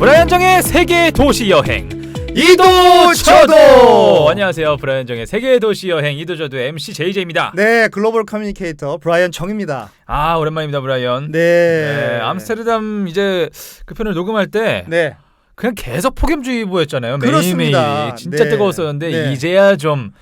브라이언 정의 세계 도시 여행 이도저도. 안녕하세요. 브라이언 정의 세계 도시 여행 이도저도 MC JJ입니다. 네, 글로벌 커뮤니케이터 브라이언 정입니다. 아, 오랜만입니다, 브라이언. 네. 암스테르담 이제 그 편을 녹음할 때 네. 그냥 계속 폭염주의보였잖아요. 그렇습니다. 매일매일 진짜 네. 뜨거웠었는데 네. 이제야 좀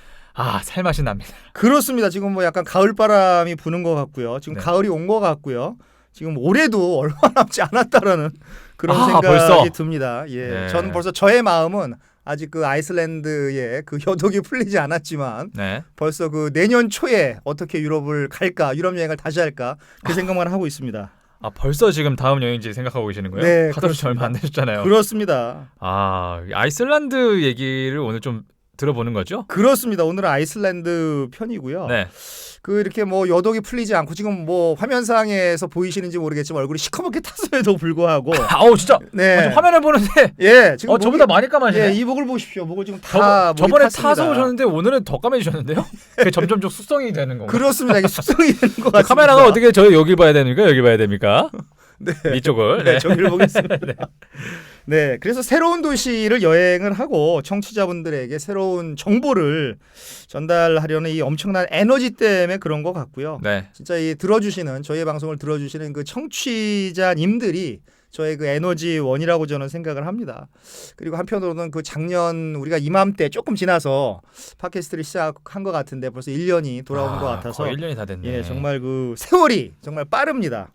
살맛이 납니다. 그렇습니다. 지금 뭐 약간 가을 바람이 부는 것 같고요. 지금 네. 가을이 온 것 같고요. 지금 올해도 얼마 남지 않았다라는 그런 생각이 벌써? 듭니다. 예. 네. 저는 벌써 저의 마음은 아직 그 아이슬란드의 그 여독이 풀리지 않았지만 네. 벌써 그 내년 초에 어떻게 유럽을 갈까, 유럽 여행을 다시 할까 그 생각만 하고 있습니다. 벌써 지금 다음 여행지 생각하고 계시는 거예요? 네, 가던 지 얼마 안 되셨잖아요. 그렇습니다. 아이슬란드 얘기를 오늘 좀 들어보는 거죠? 그렇습니다. 오늘은 아이슬란드 편이고요. 네. 그 이렇게 뭐 여독이 풀리지 않고 지금 뭐 화면상에서 보이시는지 모르겠지만 얼굴이 시커멓게 탔음에도 불구하고 진짜. 네. 지금 화면에 보는데 예, 지금 저보다 많이 까마시네. 예, 이 목을 보십시오. 목을 지금 다 저번에 목이 탔습니다. 타서 오셨는데 오늘은 더 까매지셨는데요? 그게 점점 좀 숙성이 되는 건가요? 그렇습니다. 이게 숙성이 되는 것 같습니다. 카메라가 어떻게 저희 여길 봐야 됩니까? 여기 봐야 됩니까? 네. 이쪽을. 네, 저기를 보겠습니다. 네, 그래서 새로운 도시를 여행을 하고 청취자분들에게 새로운 정보를 전달하려는 이 엄청난 에너지 때문에 그런 것 같고요. 네. 진짜 이 들어주시는 저희의 방송을 들어주시는 그 청취자님들이 저의 그 에너지원이라고 저는 생각을 합니다. 그리고 한편으로는 그 작년 우리가 이맘때 조금 지나서 팟캐스트를 시작한 것 같은데 벌써 1년이 돌아온 것 같아서 거의 1년이 다 됐네. 예, 정말 그 세월이 정말 빠릅니다.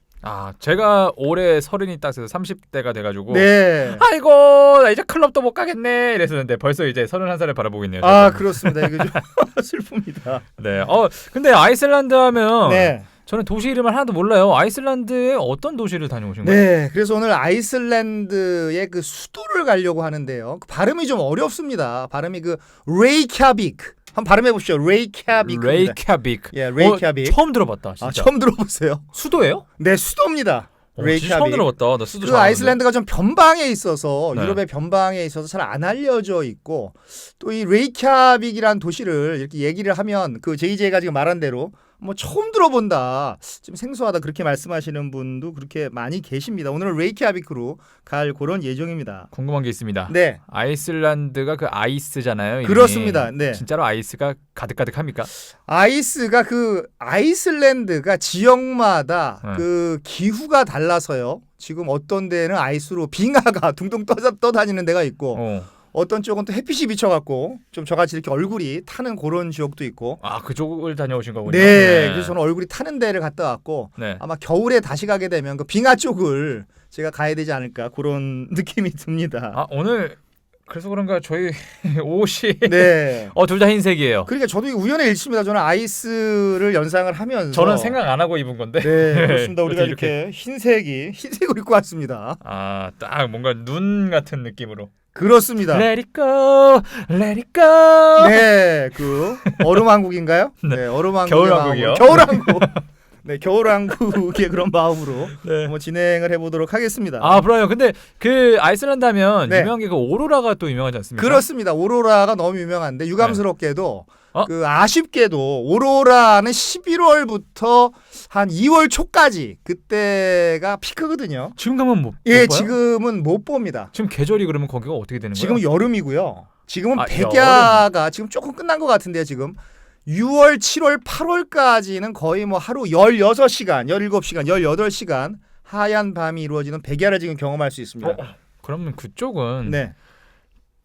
제가 올해 30이 딱 돼서 30대가 돼가지고 네. 아이고 나 이제 클럽도 못 가겠네 이랬었는데 벌써 이제 31살을 바라보고 있네요. 그렇습니다. 이게 좀 슬픕니다. 네. 근데 아이슬란드 하면 네. 저는 도시 이름을 하나도 몰라요. 아이슬란드의 어떤 도시를 다녀오신 거예요? 네, 그래서 오늘 아이슬란드의 그 수도를 가려고 하는데요. 그 발음이 좀 어렵습니다. 발음이 그 레이캬비크. 한번 발음해 보시죠. 레이캬비크. 레이캬비크. 예, 레이캬비크. 처음 들어봤다. 진짜. 처음 들어보세요. 수도예요? 네, 수도입니다. 진짜 처음 들어봤다. 나 수도 그 잘 아는데. 아이슬란드가 좀 변방에 있어서 네. 유럽의 변방에 있어서 잘 안 알려져 있고 또 이 레이캬빅이라는 도시를 이렇게 얘기를 하면 그 JJ가 지금 말한 대로 뭐 처음 들어본다, 좀 생소하다 그렇게 말씀하시는 분도 그렇게 많이 계십니다. 오늘은 레이캬빅으로 갈 그런 예정입니다. 궁금한 게 있습니다. 네, 아이슬란드가 그 아이스잖아요. 이름이. 그렇습니다. 네, 진짜로 아이스가 가득가득합니까? 아이스가 그 아이슬란드가 지역마다 네. 그 기후가 달라서요. 지금 어떤 데는 아이스로 빙하가 둥둥 떠다니는 데가 있고 어떤 쪽은 또 햇빛이 비쳐갖고 좀 저같이 이렇게 얼굴이 타는 그런 지역도 있고. 그쪽을 다녀오신 거군요. 네, 그래서 저는 얼굴이 타는 데를 갔다 왔고 네. 아마 겨울에 다시 가게 되면 그 빙하 쪽을 제가 가야 되지 않을까 그런 느낌이 듭니다. 오늘 그래서 그런가 저희 옷이 네. 둘 다 흰색이에요. 그러니까 저도 우연의 일치입니다. 저는 아이스를 연상을 하면서 저는 생각 안 하고 입은 건데. 네, 그렇습니다. 우리가 이렇게. 이렇게 흰색을 입고 왔습니다. 딱 뭔가 눈 같은 느낌으로. 그렇습니다. Let it go, let it go. 네, 그 얼음왕국인가요? 네. 네, 얼음왕국. 겨울왕국이요. 겨울왕국. 네, 겨울왕국의 그런 마음으로 네. 한번 진행을 해보도록 하겠습니다. 브라이언. 근데 그 아이슬란드 하면 네. 유명한 게 그 오로라가 또 유명하지 않습니까? 그렇습니다. 오로라가 너무 유명한데 유감스럽게도 네. 그 아쉽게도 오로라는 11월부터 한 2월 초까지 그때가 피크거든요. 지금 가면 못 예, 봐요? 지금은 못 봅니다. 지금 계절이 그러면 거기가 어떻게 되는 지금은 거예요? 여름이고요. 지금은 아, 백야가 지금 조금 끝난 것 같은데요. 지금 6월, 7월, 8월까지는 거의 뭐 하루 16시간, 17시간, 18시간 하얀 밤이 이루어지는 백야를 지금 경험할 수 있습니다. 그러면 그쪽은 네,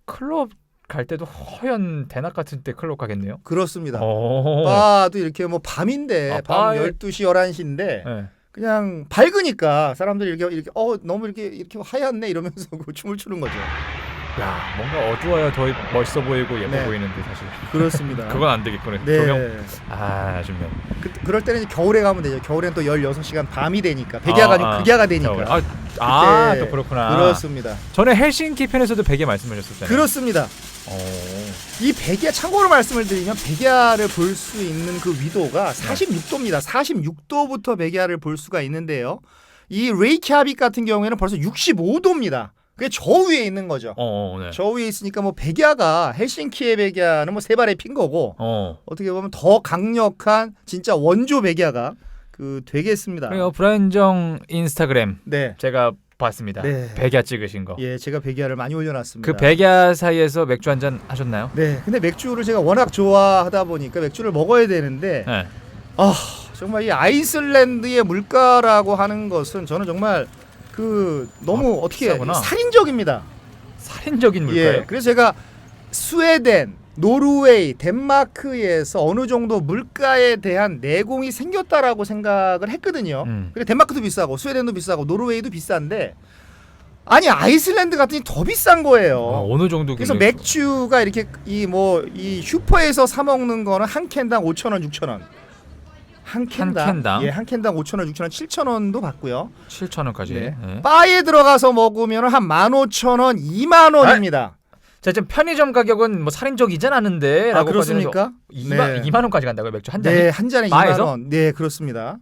클럽 갈 때도 허연 대낮 같은 때 클럽 가겠네요. 그렇습니다. 오. 바도 이렇게 뭐 밤인데 밤 바에 12시, 11시인데 네. 그냥 밝으니까 사람들이 이렇게 너무 이렇게 하얗네 이러면서 그 춤을 추는 거죠. 야, 뭔가 어두워야 더 멋있어 보이고 예뻐 네. 보이는데 사실 그렇습니다. 그건 안 되겠구나. 네. 조명. 아쉽네요. 그럴 때는 이제 겨울에 가면 되죠. 겨울엔 또 16시간 밤이 되니까 백야가 아니고 극야가 되니까. 그때 또 그렇구나. 그렇습니다. 전에 헬싱키 편에서도 백야 말씀하셨었잖아요. 그렇습니다. 이 백야 참고로 말씀을 드리면 백야를 볼 수 있는 그 위도가 46도입니다. 46도부터 백야를 볼 수가 있는데요. 이 레이캬빅 같은 경우에는 벌써 65도입니다. 그게 저 위에 있는 거죠. 네. 저 위에 있으니까 뭐 백야가 헬싱키의 백야는 뭐 세 발에 핀 거고 어떻게 보면 더 강력한 진짜 원조 백야가 그 되겠습니다. 그래요. 브라이언 정 인스타그램 네. 제가 봤습니다. 네. 백야 찍으신 거. 예, 제가 백야를 많이 올려놨습니다. 그 백야 사이에서 맥주 한 잔 하셨나요? 네, 근데 맥주를 제가 워낙 좋아하다 보니까 맥주를 먹어야 되는데 네. 정말 이 아이슬란드의 물가라고 하는 것은 저는 정말 그 너무 어떻게 비싸구나. 살인적입니다. 살인적인 물가예요. 예, 그래서 제가 스웨덴, 노르웨이, 덴마크에서 어느 정도 물가에 대한 내공이 생겼다라고 생각을 했거든요. 그리고 덴마크도 비싸고 스웨덴도 비싸고 노르웨이도 비싼데 아니 아이슬란드 같은 게 더 비싼 거예요. 어느 정도 그래서 맥주가 이렇게 이 슈퍼에서 사 먹는 거는 한 캔당 5,000원, 6,000원. 한 캔당? 예, 한 캔당 5,000원, 6,000원, 7,000원도 받고요. 7,000원까지. 예. 네. 바에 들어가서 먹으면 한 15,000원, 2만 원입니다. 자, 지금 편의점 가격은 뭐 살인적이진 않은데 아, 그렇습니까? 2만 원까지 간다고요, 맥주 한 잔에? 네, 한 잔에 바에서? 2만 원. 네, 그렇습니다.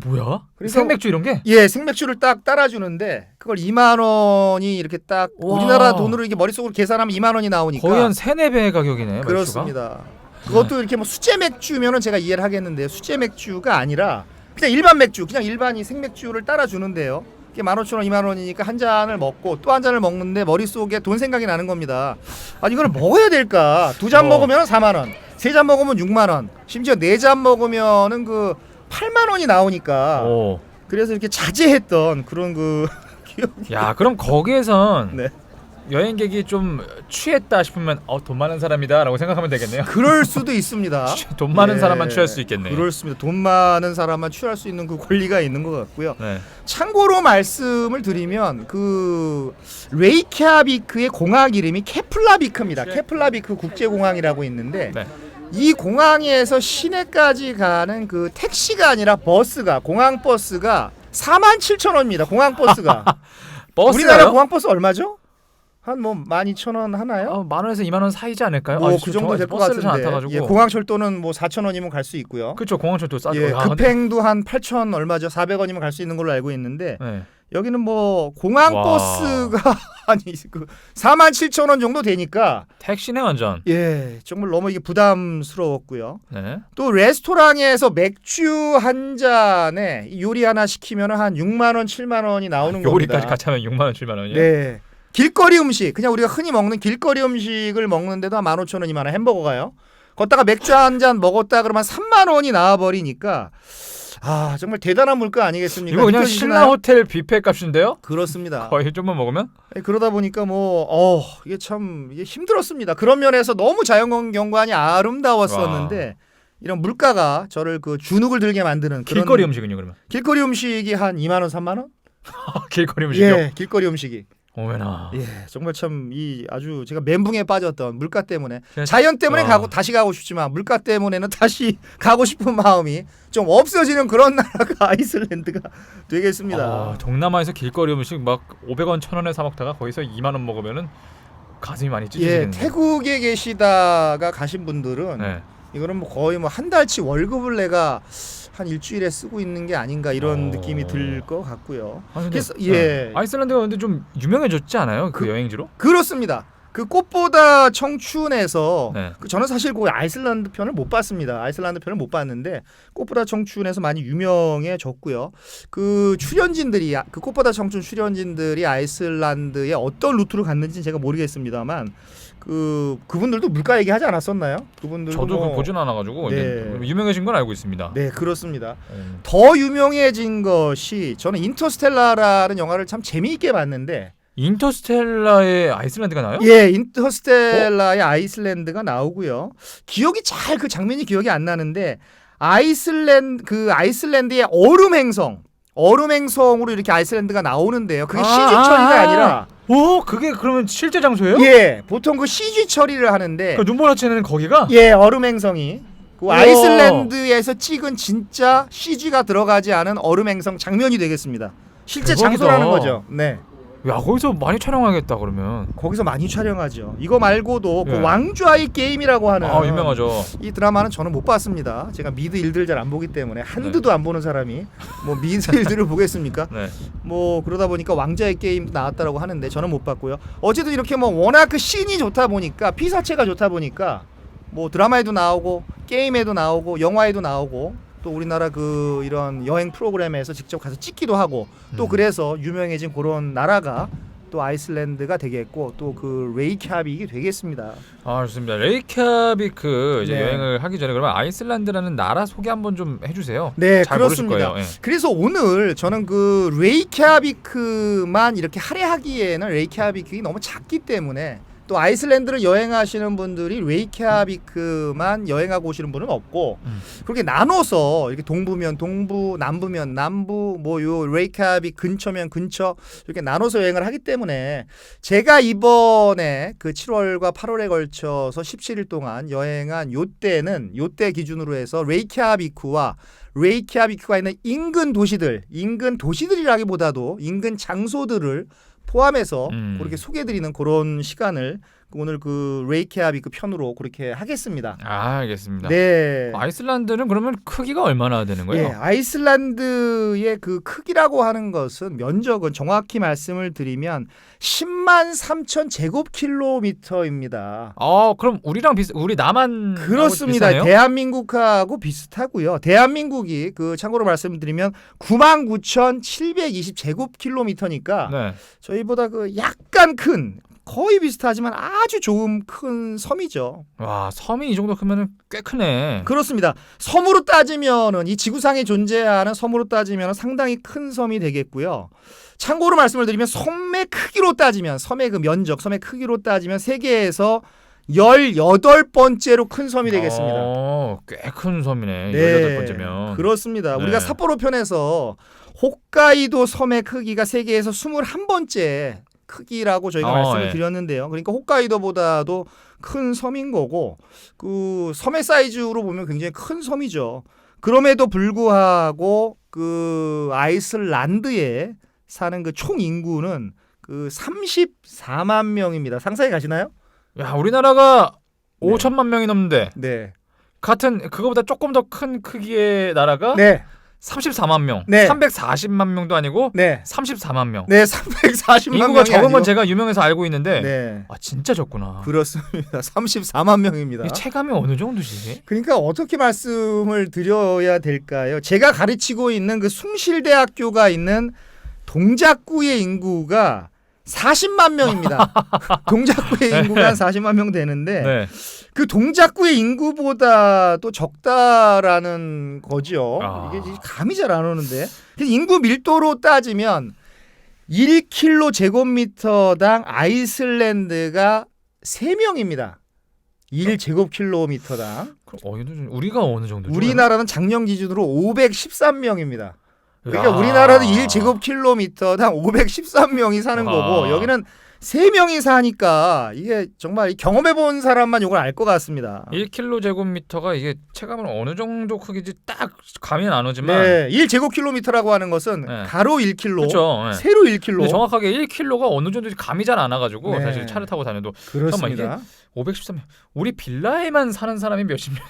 뭐야? 그래서- 생맥주 이런 게? 예, 생맥주를 딱 따라주는데 그걸 2만 원이 이렇게 딱 와. 우리나라 돈으로 이게 머릿속으로 계산하면 2만 원이 나오니까 거의 한 3-4배 가격이네요, 맥주가. 그렇습니다. 그것도 이렇게 뭐 수제 맥주면은 제가 이해를 하겠는데 수제 맥주가 아니라 그냥 일반 맥주, 그냥 일반 이 생맥주를 따라주는데요. 이게 15,000원, 2만 원이니까 한 잔을 먹고 또 한 잔을 먹는데 머릿속에 돈 생각이 나는 겁니다. 아니 이걸 먹어야 될까? 2잔 먹으면 4만 원, 3잔 먹으면 6만 원, 심지어 4잔 먹으면은 그 8만 원이 나오니까 그래서 이렇게 자제했던 그런 그 기억이. 야, 그럼 거기에선 네. 여행객이 좀 취했다 싶으면 돈 많은 사람이다라고 생각하면 되겠네요. 그럴 수도 있습니다. 돈 많은 예, 사람만 취할 수 있겠네. 그렇습니다. 돈 많은 사람만 취할 수 있는 그 권리가 있는 것 같고요. 네. 참고로 말씀을 드리면 그 레이캬비크의 공항 이름이 케플라비크입니다. 케플라비크 국제공항이라고 있는데 네. 이 공항에서 시내까지 가는 그 택시가 아니라 버스가 공항 버스가 47,000원입니다. 공항 버스가. 우리나라 버스가요? 공항 버스 얼마죠? 한 뭐 12,000원 하나요? 만 원에서 2만 원 사이지 않을까요? 뭐 그 정도 될 것 버스를 잘 안 같은데. 타가지고. 예, 공항철도는 뭐 4,000원이면 갈 수 있고요. 그렇죠. 공항철도 싸죠. 예, 야, 근데- 급행도 한 8,000 얼마죠? 400원이면 갈 수 있는 걸로 알고 있는데 네. 여기는 뭐 공항 와. 버스가 아니 그 47,000원 정도 되니까 택시네 완전. 예, 정말 너무 이게 부담스러웠고요. 네. 또 레스토랑에서 맥주 한 잔에 요리 하나 시키면 한 6만 원, 7만 원이 나오는 요리까지 겁니다. 같이 하면 6만 원, 7만 원이요? 네. 길거리 음식, 그냥 우리가 흔히 먹는 길거리 음식을 먹는데도 한 15,000원, 2만 원 햄버거가요. 걷다가 맥주 한 잔 먹었다 그러면 3만 원이 나와 버리니까 아, 정말 대단한 물가 아니겠습니까? 이거 그냥 느껴지시나요? 신라 호텔 뷔페 값인데요? 그렇습니다. 거의 좀만 먹으면? 그러다 보니까 이게 참 이게 힘들었습니다. 그런 면에서 너무 자연경관이 아름다웠었는데 이런 물가가 저를 그 주눅을 들게 만드는 그런 길거리 음식은요, 그러면? 길거리 음식이 한 2만 원, 3만 원? 길거리 음식이요? 예, 길거리 음식이. 오메나. 예, 정말 참 이 아주 제가 멘붕에 빠졌던 물가 때문에 그냥- 자연 때문에 다시 가고 싶지만 물가 때문에는 다시 가고 싶은 마음이 좀 없어지는 그런 나라가 아이슬란드가 되겠습니다. 동남아에서 길거리 음식 막 500원, 1,000원에 사 먹다가 거기서 2만 원 먹으면은 가슴이 많이 예, 찢어지겠네요. 태국에 계시다가 가신 분들은 네. 이거는 뭐 거의 뭐 한 달치 월급을 내가 한 일주일에 쓰고 있는 게 아닌가 이런 느낌이 들 것 같고요. 아, 근데, 그래서 예, 아이슬란드가 근데 좀 유명해졌지 않아요? 그 여행지로? 그렇습니다. 그 꽃보다 청춘에서 네. 저는 사실 그 아이슬란드 편을 못 봤습니다. 아이슬란드 편을 못 봤는데 꽃보다 청춘에서 많이 유명해졌고요. 그 출연진들이 그 꽃보다 청춘 출연진들이 아이슬란드에 어떤 루트를 갔는지는 제가 모르겠습니다만 그분들도 물가 얘기하지 않았었나요? 그분들도 저도 뭐, 그 보진 않아가지고 네. 유명해진 건 알고 있습니다. 네, 그렇습니다. 더 유명해진 것이 저는 인터스텔라라는 영화를 참 재미있게 봤는데 인터스텔라에 아이슬란드가 나요? 예, 인터스텔라의 아이슬란드가 나오고요. 기억이 잘 그 장면이 기억이 안 나는데 아이슬란드의 얼음 행성으로 이렇게 아이슬란드가 나오는데요. 그게 CG 처리가 아니라 그게 그러면 실제 장소예요? 예, 보통 그 CG 처리를 하는데 그 눈보라치는 거기가? 예, 얼음 행성이 그 아이슬란드에서 찍은 진짜 CG가 들어가지 않은 얼음 행성 장면이 되겠습니다. 실제 대박이다. 장소라는 거죠. 네. 야, 거기서 많이 촬영하겠다 그러면. 거기서 많이 촬영하죠. 이거 말고도 예. 그 왕좌의 게임이라고 하는 유명하죠. 이 드라마는 저는 못 봤습니다. 제가 미드 일들 잘 안 보기 때문에 한드도 안 보는 사람이 뭐 미드 일들을 보겠습니까? 네. 뭐 그러다 보니까 왕좌의 게임도 나왔다라고 하는데 저는 못 봤고요. 어쨌든 이렇게 뭐 워낙 그 씬이 좋다 보니까 피사체가 좋다 보니까 뭐 드라마에도 나오고 게임에도 나오고 영화에도 나오고 또 우리나라 그 이런 여행 프로그램에서 직접 가서 찍기도 하고 또 그래서 유명해진 그런 나라가 또 아이슬란드가 되겠고 또 그 레이캬빅이 되겠습니다. 아 좋습니다. 레이캬비크 이제 네. 여행을 하기 전에 그러면 아이슬란드라는 나라 소개 한번 좀 해주세요. 네, 잘 모르실 그렇습니다. 거예요. 예. 그래서 오늘 저는 그 레이캬비크만 이렇게 할애하기에는 레이캬비크가 너무 작기 때문에 또 아이슬란드를 여행하시는 분들이 레이캬비크만 여행하고 오시는 분은 없고 그렇게 나눠서 이렇게 동부면 동부, 남부면 남부, 뭐 요 레이캬빅 근처면 근처 이렇게 나눠서 여행을 하기 때문에 제가 이번에 그 7월과 8월에 걸쳐서 17일 동안 여행한 요때 기준으로 해서 레이캬비크와 레이캬비크가 있는 인근 도시들이라기보다도 인근 장소들을 포함해서 그렇게 소개해드리는 그런 시간을 오늘 그 레이캬비크 편으로 그렇게 하겠습니다. 아 알겠습니다. 네. 아이슬란드는 그러면 크기가 얼마나 되는 거예요? 예, 아이슬란드의 그 크기라고 하는 것은 면적은 정확히 말씀을 드리면 10만 3천 제곱킬로미터입니다. 그럼 우리랑 우리 남한 그렇습니다. 비슷하네요? 대한민국하고 비슷하고요. 대한민국이 그 참고로 말씀드리면 99,720 제곱킬로미터니까 네. 저희보다 그 약간 큰 거의 비슷하지만 아주 조금 큰 섬이죠. 와 섬이 이 정도 크면은 꽤 크네. 그렇습니다. 섬으로 따지면은 이 지구상에 존재하는 섬으로 따지면 상당히 큰 섬이 되겠고요. 참고로 말씀을 드리면 섬의 크기로 따지면 섬의 그 면적, 섬의 크기로 따지면 세계에서 18번째로 큰 섬이 되겠습니다. 꽤 큰 섬이네. 네, 18번째면. 그렇습니다. 네. 우리가 삿포로 편에서 홋카이도 섬의 크기가 세계에서 21번째 크기라고 저희가 말씀을 예. 드렸는데요. 그러니까 홋카이도보다도 큰 섬인 거고 그 섬의 사이즈로 보면 굉장히 큰 섬이죠. 그럼에도 불구하고 그 아이슬란드에 사는 그 총 인구는 그 34만 명입니다. 상상이 가시나요? 야 우리나라가 네. 5천만 명이 넘는데 네. 같은 그거보다 조금 더 큰 크기의 나라가 네. 34만 명, 네. 340만 명도 아니고 네. 34만 명. 네, 340만 인구가 명이 적은 건 아니고. 제가 유명해서 알고 있는데 네. 아 진짜 적구나. 그렇습니다. 34만 명입니다. 이 체감이 어느 정도지? 그러니까 어떻게 말씀을 드려야 될까요? 제가 가르치고 있는 그 숭실대학교가 있는 동작구의 인구가 40만 명입니다. 동작구의 인구가 한 40만 명 되는데 네. 그 동작구의 인구보다도 적다라는 거죠. 아. 이게 감이 잘 안 오는데 인구 밀도로 따지면 1km 제곱미터당 아이슬란드가 3명입니다. 1제곱킬로미터당. 그럼 우리가 어느 정도죠? 우리나라는 작년 기준으로 513명입니다. 그러니까 야. 우리나라도 1제곱킬로미터당 513명이 사는 아. 거고 여기는 3명이 사니까 이게 정말 경험해본 사람만 이걸 알 것 같습니다. 1km 제곱미터가 이게 체감은 어느 정도 크기지 딱 감이 안 오지만 네, 1제곱킬로미터라고 하는 것은 네. 가로 1킬로, 그렇죠. 네. 세로 1킬로. 근데 정확하게 1km가 어느 정도인지 감이 잘 안 와가지고 네. 사실 차를 타고 다녀도 그렇습니다. 513명. 우리 빌라에만 사는 사람이 몇십 명.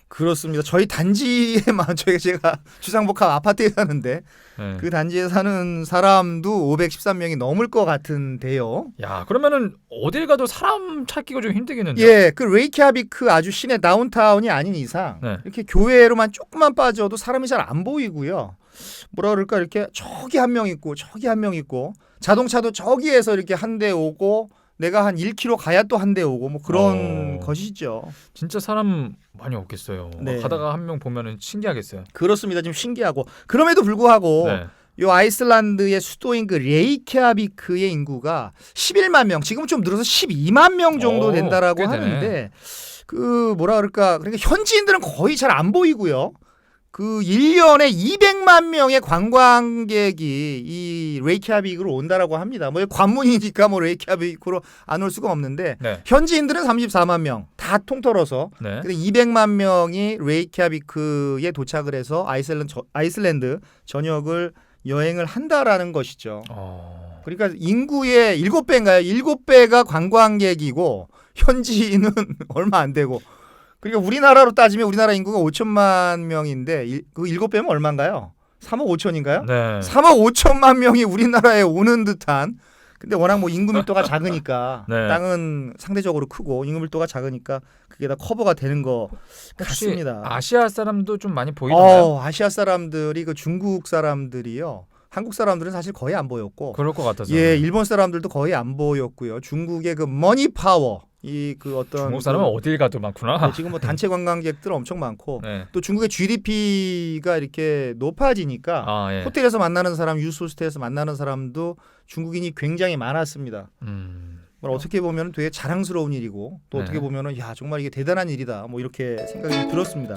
그렇습니다. 저희 단지에만 제가 주상복합 아파트에 사는데 네. 그 단지에 사는 사람도 513명이 넘을 것 같은데요. 야 그러면은 어딜 가도 사람 찾기가 좀 힘들겠는데요. 예, 그 레이캬비크 아주 시내 다운타운이 아닌 이상 네. 이렇게 교외로만 조금만 빠져도 사람이 잘 안 보이고요. 뭐라 그럴까 이렇게 저기 한 명 있고 저기 한 명 있고 자동차도 저기에서 이렇게 한 대 오고 내가 한 1km 가야 또 한 대 오고 뭐 그런 것이죠. 진짜 사람 많이 없겠어요. 네. 가다가 한 명 보면은 신기하겠어요. 그렇습니다. 좀 신기하고 그럼에도 불구하고 네. 요 아이슬란드의 수도인 그 레이캬비크의 인구가 11만 명, 지금 좀 늘어서 12만 명 정도 된다라고 꽤 되네. 하는데 그 뭐라 그럴까? 그러니까 현지인들은 거의 잘 안 보이고요. 그 1년에 200만 명의 관광객이 이 레이캬비크로 온다라고 합니다. 뭐 관문이니까 뭐 레이캬비크로 안 올 수가 없는데 네. 현지인들은 34만 명 다 통틀어서 네. 근데 200만 명이 레이캬비크에 도착을 해서 아이슬란드 전역을 여행을 한다라는 것이죠. 그러니까 인구의 7배인가요? 7배가 관광객이고 현지인은 얼마 안 되고. 그러니까 우리나라로 따지면 우리나라 인구가 5천만 명인데 그 7배면 얼마인가요? 3억 5천인가요? 네. 3억 5천만 명이 우리나라에 오는 듯한 근데 워낙 뭐 인구 밀도가 작으니까 네. 땅은 상대적으로 크고 인구 밀도가 작으니까 그게 다 커버가 되는 것 혹시 같습니다. 아시아 사람도 좀 많이 보이던가요? 아시아 사람들이 그 중국 사람들이요. 한국 사람들은 사실 거의 안 보였고, 그럴 것 같아서. 예, 일본 사람들도 거의 안 보였고요. 중국의 그 머니 파워, 이 그 어떤 중국 사람은 그, 어딜 가도 많구나. 네, 지금 뭐 단체 관광객들 엄청 많고, 네. 또 중국의 GDP가 이렇게 높아지니까 아 예. 호텔에서 만나는 사람, 유스호스텔에서 만나는 사람도 중국인이 굉장히 많았습니다. 어떻게 보면 되게 자랑스러운 일이고 또 네. 어떻게 보면은 야 정말 이게 대단한 일이다 뭐 이렇게 생각이 좀 들었습니다.